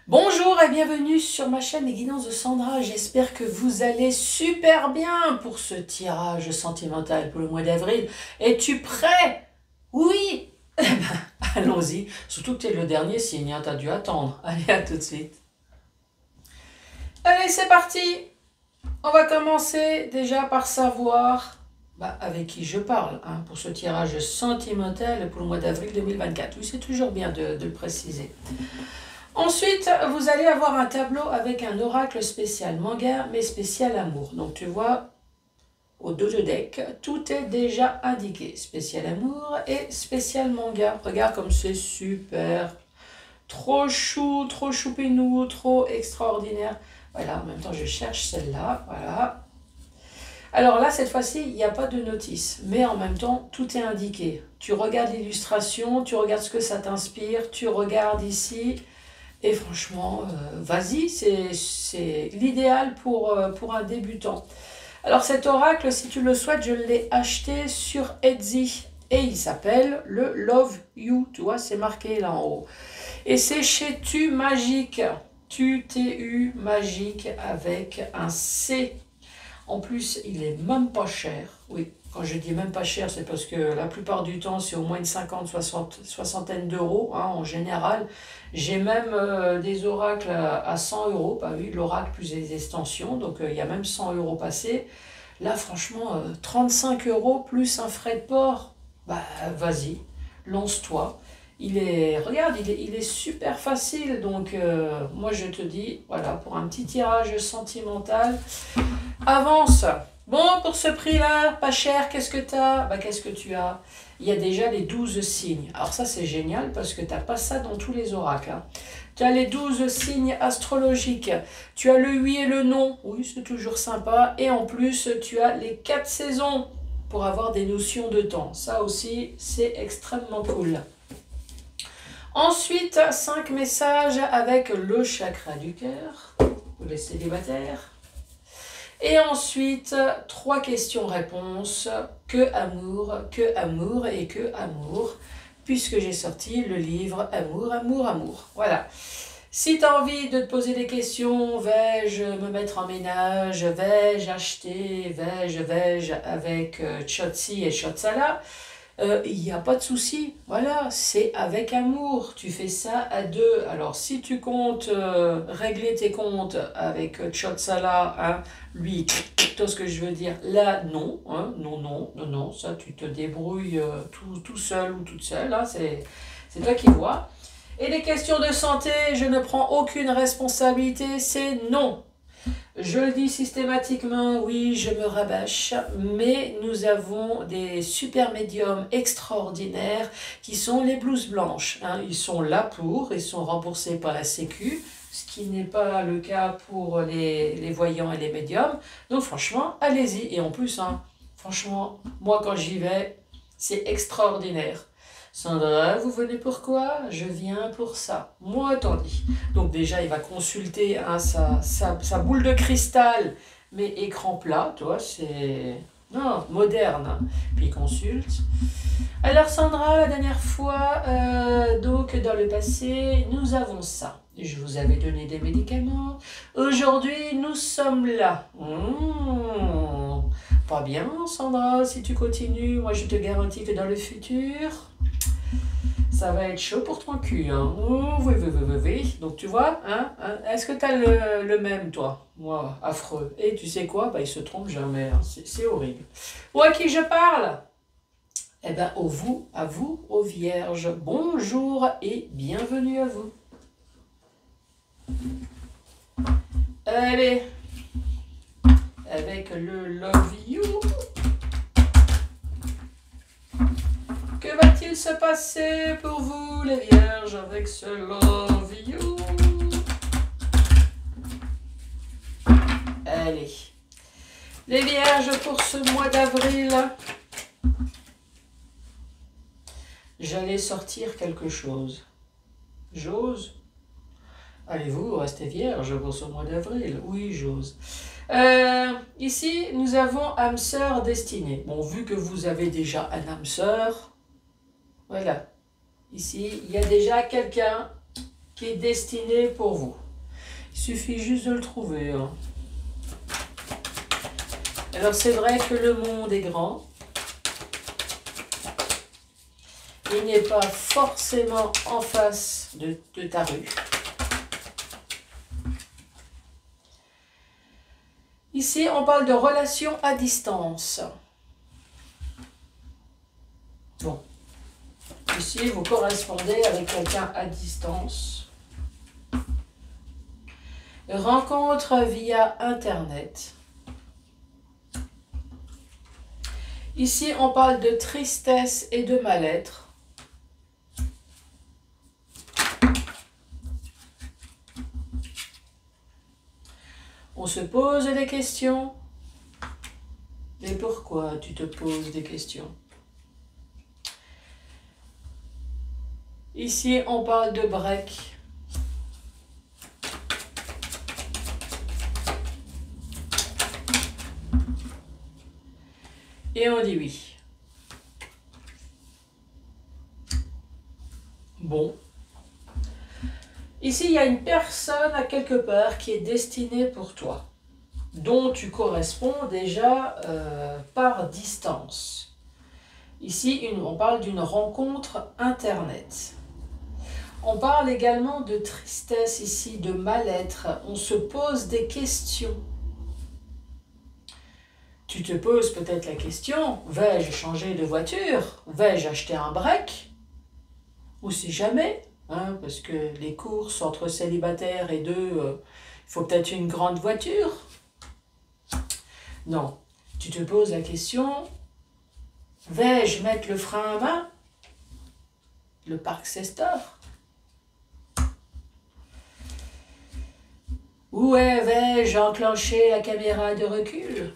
Bonjour et bienvenue sur ma chaîne Les Guidances de Sandra. J'espère que vous allez super bien pour ce tirage sentimental pour le mois d'avril. Es-tu prêt? Oui. Eh ben, allons-y. Surtout que tu es le dernier signe, tu as dû attendre. Allez, à tout de suite. Allez, c'est parti. On va commencer déjà par savoir avec qui je parle pour ce tirage sentimental pour le mois d'avril 2024. Oui, c'est toujours bien de le préciser. Ensuite, vous allez avoir un tableau avec un oracle spécial manga, mais spécial amour. Donc tu vois, au dos de deck, tout est déjà indiqué. Spécial amour et spécial manga. Regarde comme c'est super. Trop choupeinou, trop extraordinaire. Voilà, en même temps je cherche celle-là, voilà. Alors là, cette fois-ci, il n'y a pas de notice, mais en même temps, tout est indiqué. Tu regardes l'illustration, tu regardes ce que ça t'inspire, tu regardes ici. Et franchement, vas-y, c'est l'idéal pour un débutant. Alors cet oracle, si tu le souhaites, je l'ai acheté sur Etsy. Et il s'appelle le Love You, tu vois, c'est marqué là en haut. Et c'est chez Tu Magique, Tu Magique avec un C. En plus, il est même pas cher. Oui, quand je dis même pas cher, c'est parce que la plupart du temps, c'est au moins une soixantaine d'euros en général. J'ai même des oracles à 100 euros. Bah oui, l'oracle plus les extensions. Donc, il y a même 100 euros passés. Là, franchement, 35 euros plus un frais de port. Bah, vas-y, lance-toi. Regarde, il est super facile. Donc, moi, je te dis, voilà, pour un petit tirage sentimental, avance. Bon, pour ce prix-là, pas cher, qu'est-ce que tu as? Qu'est-ce que tu as? Il y a déjà les 12 signes. Alors ça, c'est génial parce que tu n'as pas ça dans tous les oracles. Tu as les 12 signes astrologiques. Tu as le oui et le non. Oui, c'est toujours sympa. Et en plus, tu as les 4 saisons pour avoir des notions de temps. Ça aussi, c'est extrêmement cool. Ensuite, 5 messages avec le chakra du cœur pour les célibataires. Et ensuite, 3 questions-réponses, que amour et que amour, puisque j'ai sorti le livre Amour, amour, amour. Voilà. Si tu as envie de te poser des questions, vais-je me mettre en ménage, vais-je acheter, vais-je avec Chotzi et Chotsala, il n'y a pas de souci, voilà, c'est avec amour, tu fais ça à deux. Alors si tu comptes régler tes comptes avec Chotsala, lui, tu vois ce que je veux dire, là non, non, ça tu te débrouilles tout seul ou toute seule, c'est toi qui vois. Et les questions de santé, je ne prends aucune responsabilité, c'est non. Je le dis systématiquement, oui, je me rabâche, mais nous avons des super médiums extraordinaires qui sont les blouses blanches. Ils sont là ils sont remboursés par la Sécu, ce qui n'est pas le cas pour les voyants et les médiums. Donc franchement, allez-y. Et en plus, franchement, moi quand j'y vais, c'est extraordinaire. Sandra, vous venez pourquoi? Je viens pour ça. Moi, attendez. Donc déjà, il va consulter sa boule de cristal, mais écran plat, tu vois, c'est moderne. Puis il consulte. Alors Sandra, la dernière fois, donc dans le passé, nous avons ça. Je vous avais donné des médicaments. Aujourd'hui, nous sommes là. Pas bien, Sandra, si tu continues, moi je te garantis que dans le futur, ça va être chaud pour ton cul. Oh, oui. Donc tu vois, est-ce que tu as le même, toi? Moi, affreux. Et tu sais quoi? Il se trompe jamais. C'est horrible. Ou à qui je parle? Eh bien, à vous, aux vierges, bonjour et bienvenue à vous. Allez, avec le Love You. Que va-t-il se passer pour vous, les vierges, avec ce Love You? Allez. Les vierges, pour ce mois d'avril, j'allais sortir quelque chose. J'ose? Allez-vous rester vierge pour ce mois d'avril? Oui, j'ose. Ici, nous avons âme sœur destinée. Bon, vu que vous avez déjà un âme sœur, voilà. Ici, il y a déjà quelqu'un qui est destiné pour vous. Il suffit juste de le trouver. Hein. Alors c'est vrai que le monde est grand. Il n'est pas forcément en face de ta rue. Ici, on parle de relations à distance. Bon. Ici, vous correspondez avec quelqu'un à distance. Rencontre via Internet. Ici, on parle de tristesse et de mal-être. On se pose des questions. Et pourquoi tu te poses des questions? Ici, on parle de break. Et on dit oui. Bon. Ici, il y a une personne à quelque part qui est destinée pour toi, dont tu corresponds déjà par distance. Ici, on parle d'une rencontre Internet. On parle également de tristesse ici, de mal-être. On se pose des questions. Tu te poses peut-être la question, vais-je changer de voiture? Vais-je acheter un break? Ou si jamais, hein, parce que les courses entre célibataires et deux, il faut peut-être une grande voiture. Non, tu te poses la question, vais-je mettre le frein à main? Le Park Sester? Ou vais-je enclencher la caméra de recul?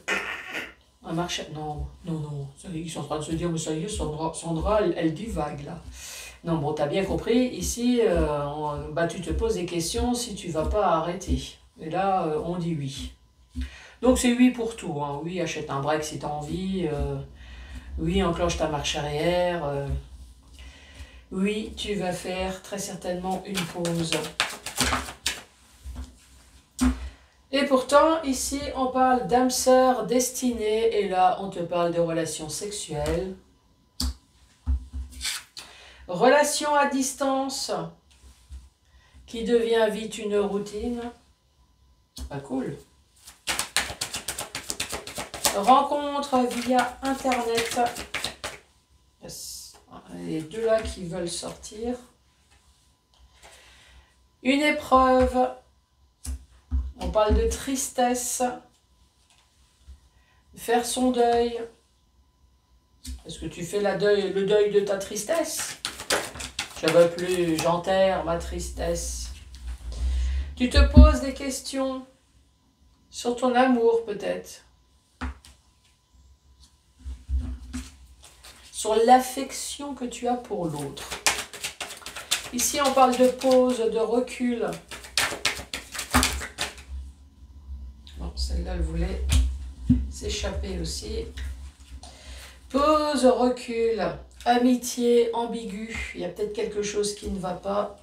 Un marché? Non, non, non. Ils sont en train de se dire, mais ça y est, Sandra elle divague là. Non, bon, t'as bien compris. Ici, tu te poses des questions si tu vas pas arrêter. Et là, on dit oui. Donc c'est oui pour tout. Hein. Oui, achète un break si t'as envie. Oui, enclenche ta marche arrière. Oui, tu vas faire très certainement une pause. Et pourtant, ici, on parle d'âme sœur destinée, et là, on te parle de relations sexuelles. Relation à distance, qui devient vite une routine. Pas cool. Rencontre via Internet. Yes. Les deux là qui veulent sortir. Une épreuve. On parle de tristesse, faire son deuil. Est-ce que tu fais le deuil de ta tristesse? Je ne veux plus, j'enterre ma tristesse. Tu te poses des questions sur ton amour peut-être. Sur l'affection que tu as pour l'autre. Ici on parle de pause, de recul. Celle-là, elle voulait s'échapper aussi. Pause, recul, amitié, ambigu. Il y a peut-être quelque chose qui ne va pas.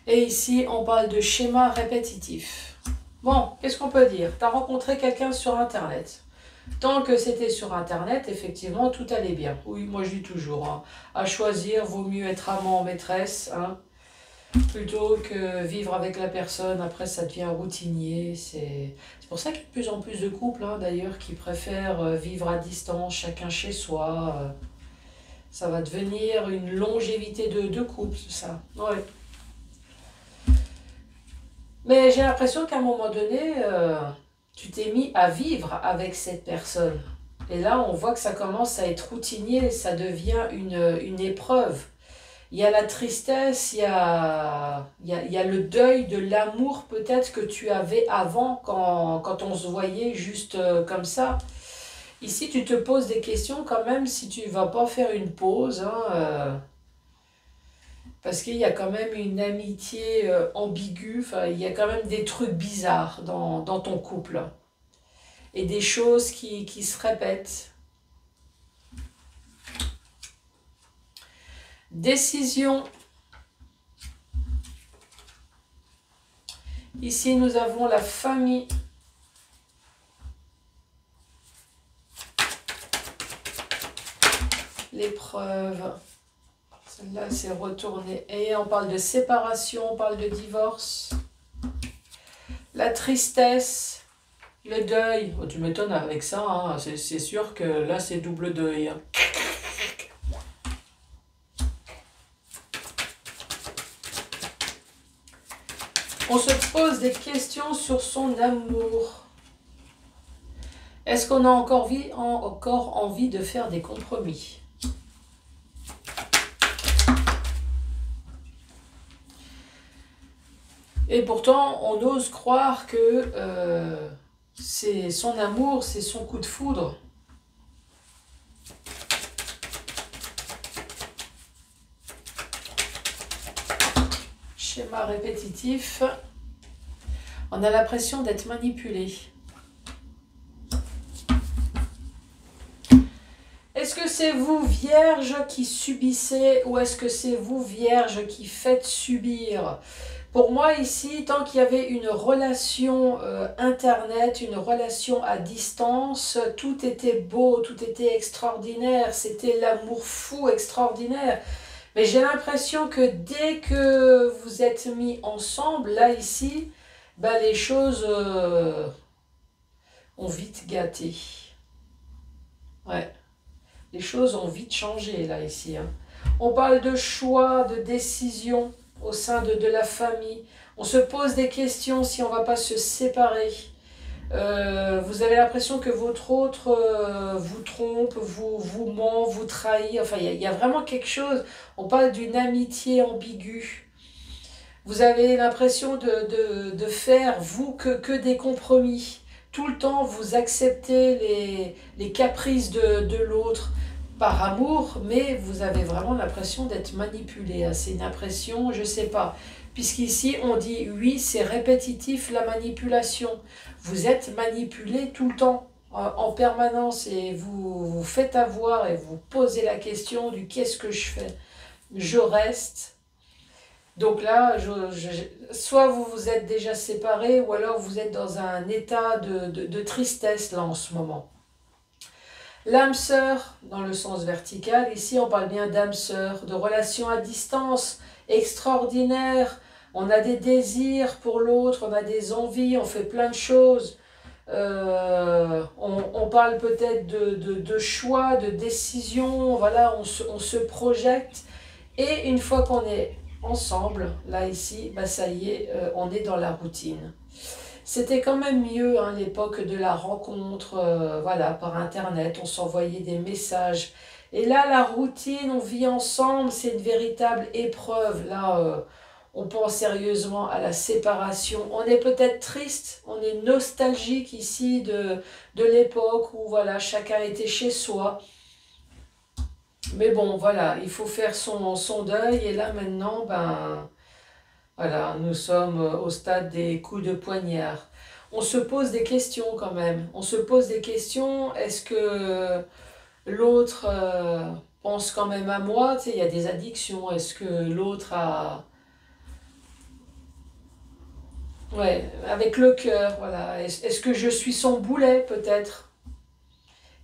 Et ici, on parle de schéma répétitif. Bon, qu'est-ce qu'on peut dire? Tu as rencontré quelqu'un sur Internet. Tant que c'était sur Internet, effectivement, tout allait bien. Oui, moi je dis toujours, hein, à choisir, vaut mieux être amant, maîtresse, hein. Plutôt que vivre avec la personne, après ça devient routinier. C'est pour ça qu'il y a de plus en plus de couples, hein, d'ailleurs, qui préfèrent vivre à distance, chacun chez soi. Ça va devenir une longévité de couple, ça. Ouais. Mais j'ai l'impression qu'à un moment donné, tu t'es mis à vivre avec cette personne. Et là, on voit que ça commence à être routinier, ça devient une épreuve. Il y a la tristesse, il y a le deuil de l'amour peut-être que tu avais avant quand on se voyait juste comme ça. Ici, tu te poses des questions quand même si tu ne vas pas faire une pause. Hein, parce qu'il y a quand même une amitié ambiguë, il y a quand même des trucs bizarres dans ton couple. Et des choses qui se répètent. Décision. Ici, nous avons la famille. L'épreuve. Celle-là, c'est retourné. Et on parle de séparation, on parle de divorce. La tristesse, le deuil. Oh, tu m'étonnes avec ça, hein. C'est sûr que là, c'est double deuil. Hein. On se pose des questions sur son amour. Est-ce qu'on a encore envie de faire des compromis? Et pourtant, on ose croire que c'est son amour, c'est son coup de foudre. Schéma répétitif. On a l'impression d'être manipulé. Est-ce que c'est vous, Vierge, qui subissez ou est-ce que c'est vous, Vierge, qui faites subir? Pour moi, ici, tant qu'il y avait une relation Internet, une relation à distance, tout était beau, tout était extraordinaire. C'était l'amour fou extraordinaire. Mais j'ai l'impression que dès que vous êtes mis ensemble, là, ici, ben, les choses ont vite gâté. Ouais. Les choses ont vite changé, là, ici. Hein. On parle de choix, de décision au sein de la famille. On se pose des questions si on ne va pas se séparer. Vous avez l'impression que votre autre vous trompe, vous ment, vous trahit. Enfin, il y a vraiment quelque chose. On parle d'une amitié ambiguë. Vous avez l'impression de faire, vous, que des compromis. Tout le temps, vous acceptez les caprices de l'autre par amour, mais vous avez vraiment l'impression d'être manipulé. C'est une impression, je ne sais pas. Puisqu'ici, on dit, oui, c'est répétitif, la manipulation. Vous êtes manipulé tout le temps, en permanence, et vous vous faites avoir et vous posez la question du qu'est-ce que je fais? Je reste. Donc là, soit vous vous êtes déjà séparés, ou alors vous êtes dans un état de tristesse là en ce moment. L'âme sœur, dans le sens vertical, ici on parle bien d'âme sœur, de relation à distance extraordinaire. On a des désirs pour l'autre, on a des envies, on fait plein de choses. On parle peut-être de choix, de décision, voilà, on se projette. Et une fois qu'on est ensemble, là ici, bah ça y est, on est dans la routine. C'était quand même mieux, hein, l'époque de la rencontre, voilà, par Internet, on s'envoyait des messages. Et là, la routine, on vit ensemble, c'est une véritable épreuve. Là, on pense sérieusement à la séparation. On est peut-être triste, on est nostalgique ici de l'époque où voilà, chacun était chez soi. Mais bon, voilà, il faut faire son deuil. Et là, maintenant, ben... Voilà, nous sommes au stade des coups de poignard. On se pose des questions quand même. On se pose des questions. Est-ce que l'autre pense quand même à moi? Tu sais, il y a des addictions. Est-ce que l'autre a... Ouais, avec le cœur, voilà. Est-ce que je suis son boulet, peut-être?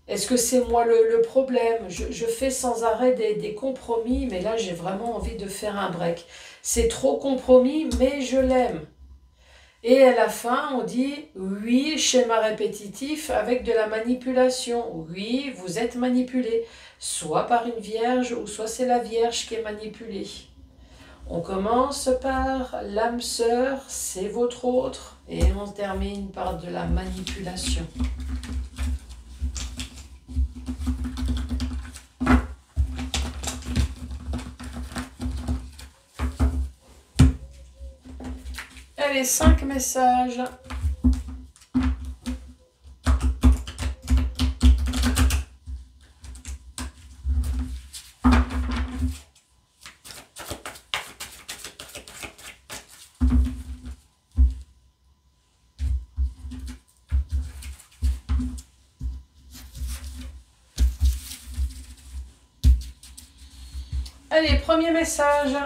Est-ce que c'est moi le problème? Je fais sans arrêt des compromis, mais là, j'ai vraiment envie de faire un break. C'est trop compromis, mais je l'aime. Et à la fin, on dit, oui, schéma répétitif avec de la manipulation. Oui, vous êtes manipulé, soit par une vierge, ou soit c'est la vierge qui est manipulée. On commence par l'âme sœur, c'est votre autre, et on termine par de la manipulation. Allez, 5 messages. Allez, premier message.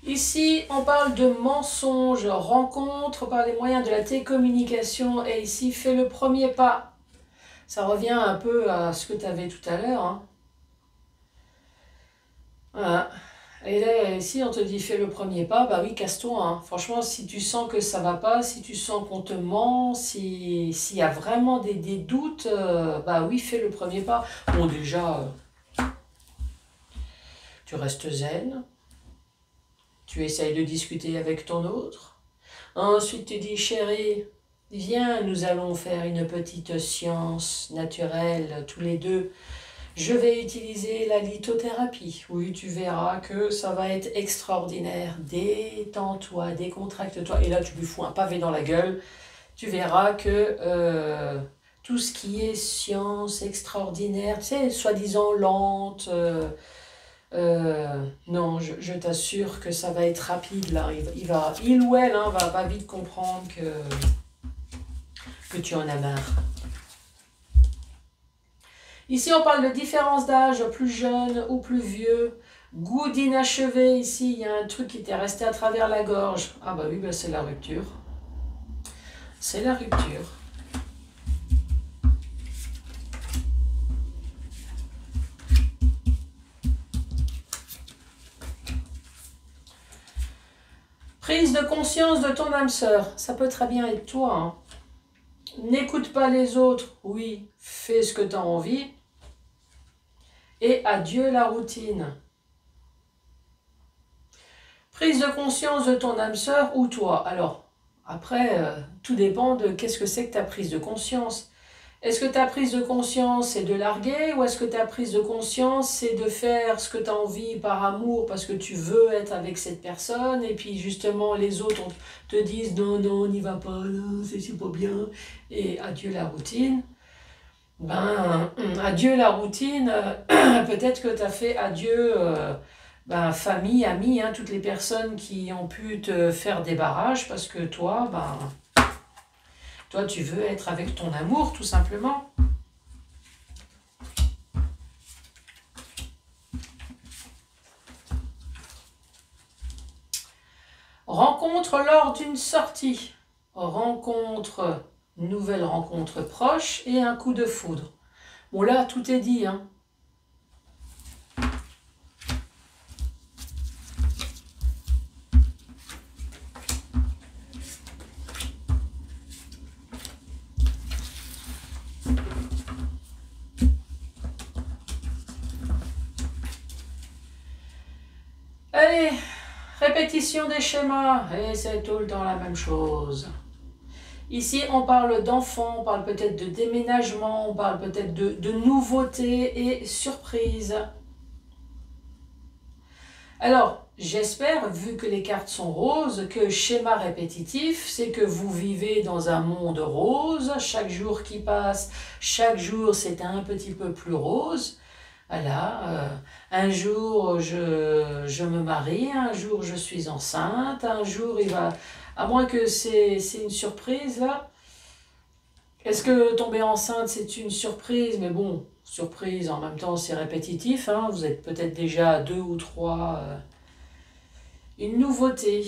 Ici, on parle de mensonges, rencontres par les moyens de la télécommunication. Et ici, fais le premier pas. Ça revient un peu à ce que tu avais tout à l'heure. Hein. Voilà. Et là, ici, on te dit fais le premier pas. Bah oui, casse-toi. Hein. Franchement, si tu sens que ça va pas, si tu sens qu'on te ment, s'il y a vraiment des doutes, bah oui, fais le premier pas. Bon, déjà, tu restes zen. Tu essayes de discuter avec ton autre. Ensuite, tu dis, chérie, viens, nous allons faire une petite séance naturelle, tous les deux. Je vais utiliser la lithothérapie. Oui, tu verras que ça va être extraordinaire. Détends-toi, décontracte-toi. Et là, tu lui fous un pavé dans la gueule. Tu verras que tout ce qui est science extraordinaire, tu sais, soi-disant lente... non, je t'assure que ça va être rapide là. Il ou elle hein, va vite comprendre que tu en as marre. Ici, on parle de différence d'âge, plus jeune ou plus vieux. Goût d'inachevé, ici, il y a un truc qui t'est resté à travers la gorge. Ah bah oui, bah c'est la rupture. C'est la rupture. Prise de conscience de ton âme sœur, ça peut très bien être toi. Hein. N'écoute pas les autres, oui, fais ce que tu as envie. Et adieu la routine. Prise de conscience de ton âme sœur ou toi. Alors, après, tout dépend de qu'est-ce que c'est que ta prise de conscience. Est-ce que ta prise de conscience, c'est de larguer ou est-ce que ta prise de conscience, c'est de faire ce que tu as envie par amour parce que tu veux être avec cette personne et puis justement les autres te disent non, non, n'y va pas, non, c'est pas bien et adieu la routine. Ben, adieu la routine, peut-être que tu as fait adieu famille, amis, hein, toutes les personnes qui ont pu te faire des barrages parce que toi, toi, tu veux être avec ton amour, tout simplement. Rencontre lors d'une sortie. Rencontre, nouvelle rencontre proche et un coup de foudre. Bon là, tout est dit. Hein. Allez, répétition des schémas, et c'est tout le temps la même chose. Ici, on parle d'enfants, on parle peut-être de déménagement, on parle peut-être de nouveautés et surprises. Alors, j'espère, vu que les cartes sont roses, que schéma répétitif, c'est que vous vivez dans un monde rose, chaque jour qui passe, chaque jour c'est un petit peu plus rose. Voilà, un jour je me marie, un jour je suis enceinte, un jour il va... À moins que c'est une surprise là. Est-ce que tomber enceinte c'est une surprise? Mais bon, surprise en même temps c'est répétitif, hein, vous êtes peut-être déjà 2 ou 3. Une nouveauté,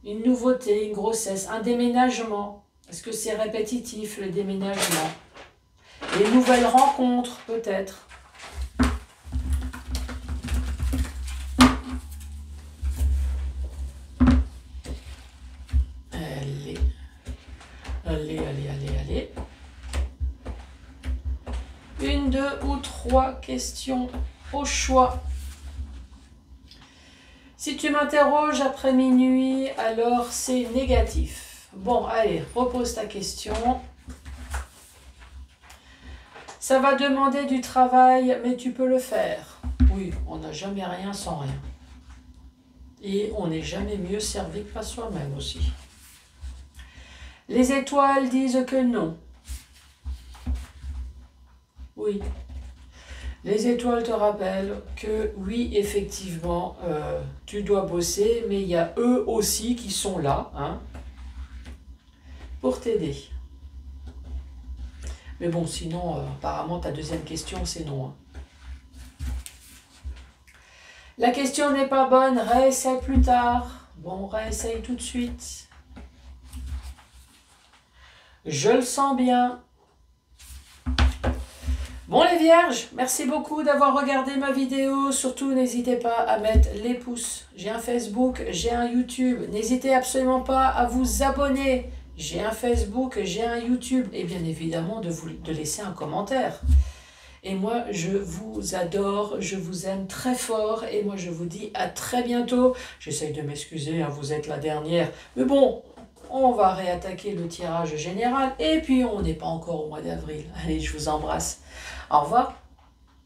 une grossesse, un déménagement. Est-ce que c'est répétitif le déménagement? Les nouvelles rencontres peut-être. Allez. Une, 2 ou 3 questions au choix. Si tu m'interroges après minuit, alors c'est négatif. Bon, allez, repose ta question. Ça va demander du travail, mais tu peux le faire. Oui, on n'a jamais rien sans rien. Et on n'est jamais mieux servi que par soi-même aussi. Les étoiles disent que non. Oui. Les étoiles te rappellent que oui, effectivement, tu dois bosser, mais il y a eux aussi qui sont là hein, pour t'aider. Mais bon, sinon, apparemment, ta deuxième question, c'est non. Hein. La question n'est pas bonne, réessaye plus tard. Bon, réessaye tout de suite. Je le sens bien. Bon les vierges, merci beaucoup d'avoir regardé ma vidéo. Surtout, n'hésitez pas à mettre les pouces. J'ai un Facebook, j'ai un YouTube. N'hésitez absolument pas à vous abonner. J'ai un Facebook, j'ai un YouTube. Et bien évidemment, de laisser un commentaire. Et moi, je vous adore, je vous aime très fort. Et moi, je vous dis à très bientôt. J'essaye de m'excuser, hein, vous êtes la dernière. Mais bon, on va réattaquer le tirage général. Et puis, on n'est pas encore au mois d'avril. Allez, je vous embrasse. Au revoir.